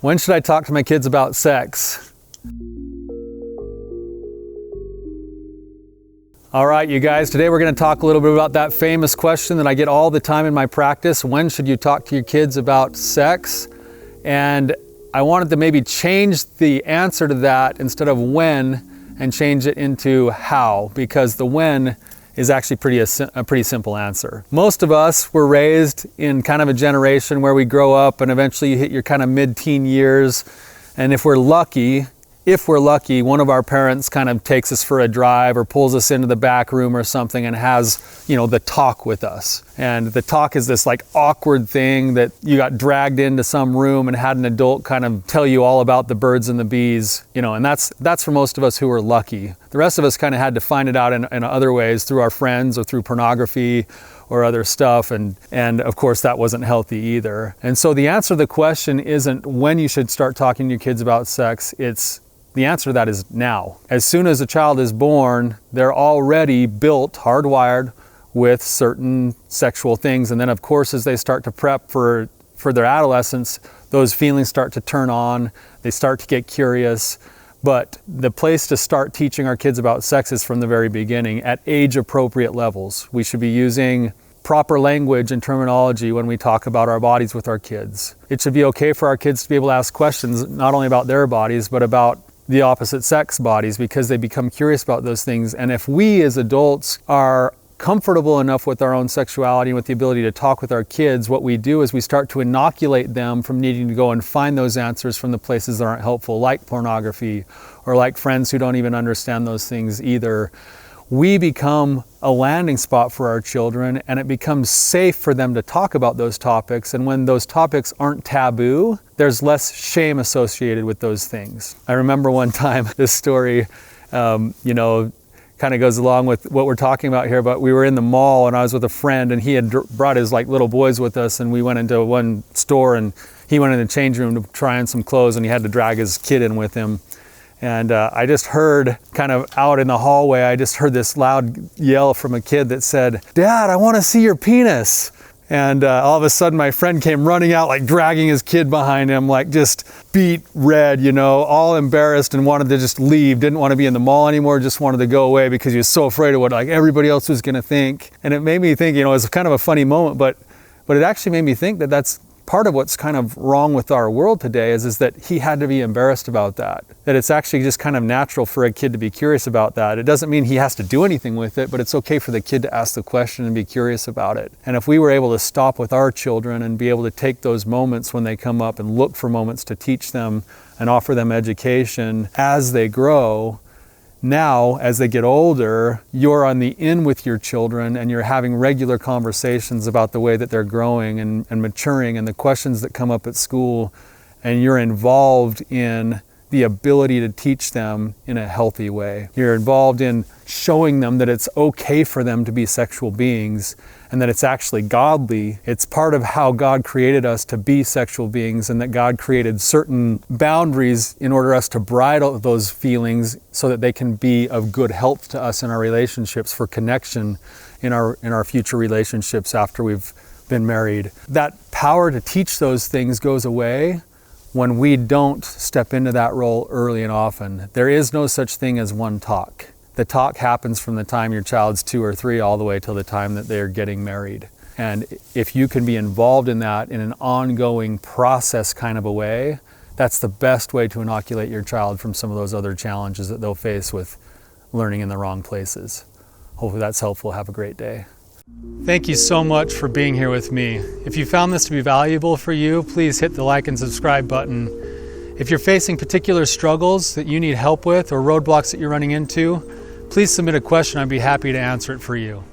When should I talk to my kids about sex? All right, you guys, today we're going to talk a little bit about that famous question that I get all the time in my practice. When should you talk to your kids about sex? And I wanted to maybe change the answer to that instead of when and change it into how, because the when is actually a pretty simple answer. Most of us were raised in kind of a generation where we grow up and eventually you hit your kind of mid-teen years. And if we're lucky, one of our parents kind of takes us for a drive or pulls us into the back room or something and has, the talk with us. And the talk is this like awkward thing that you got dragged into some room and had an adult kind of tell you all about the birds and the bees, and that's for most of us who were lucky. The rest of us kind of had to find it out in other ways, through our friends or through pornography or other stuff, and of course that wasn't healthy either. And so the answer to the question isn't when you should start talking to your kids about sex, the answer to that is now. As soon as a child is born, they're already built, hardwired with certain sexual things. And then of course, as they start to prep for their adolescence, those feelings start to turn on, they start to get curious. But the place to start teaching our kids about sex is from the very beginning, at age-appropriate levels. We should be using proper language and terminology when we talk about our bodies with our kids. It should be okay for our kids to be able to ask questions, not only about their bodies, but about the opposite sex bodies, because they become curious about those things. And if we as adults are comfortable enough with our own sexuality and with the ability to talk with our kids, what we do is we start to inoculate them from needing to go and find those answers from the places that aren't helpful, like pornography or like friends who don't even understand those things either. We become a landing spot for our children, and it becomes safe for them to talk about those topics. And when those topics aren't taboo, there's less shame associated with those things. I remember one time, this story, kind of goes along with what we're talking about here, but we were in the mall and I was with a friend and he had brought his little boys with us, and we went into one store and he went in the change room to try on some clothes and he had to drag his kid in with him. And I just heard, kind of out in the hallway, I just heard this loud yell from a kid that said, "Dad, I want to see your penis." And all of a sudden my friend came running out, dragging his kid behind him, just beet red, all embarrassed, and wanted to just leave, didn't want to be in the mall anymore, just wanted to go away because he was so afraid of what everybody else was going to think. And it made me think, it was kind of a funny moment, but it actually made me think that that's part of what's kind of wrong with our world today is that he had to be embarrassed about that it's actually just kind of natural for a kid to be curious about that. It doesn't mean he has to do anything with it, but it's okay for the kid to ask the question and be curious about it. And if we were able to stop with our children and be able to take those moments when they come up and look for moments to teach them and offer them education as they grow, now, as they get older, you're on the in with your children and you're having regular conversations about the way that they're growing and maturing and the questions that come up at school, and you're involved in the ability to teach them in a healthy way. You're involved in showing them that it's okay for them to be sexual beings and that it's actually godly. It's part of how God created us to be sexual beings, and that God created certain boundaries in order us to bridle those feelings so that they can be of good health to us in our relationships, for connection in our future relationships after we've been married. That power to teach those things goes away when we don't step into that role early and often. There is no such thing as one talk. The talk happens from the time your child's 2 or 3 all the way till the time that they're getting married. And if you can be involved in that in an ongoing process kind of a way, that's the best way to inoculate your child from some of those other challenges that they'll face with learning in the wrong places. Hopefully that's helpful. Have a great day. Thank you so much for being here with me. If you found this to be valuable for you, please hit the like and subscribe button. If you're facing particular struggles that you need help with or roadblocks that you're running into, please submit a question. I'd be happy to answer it for you.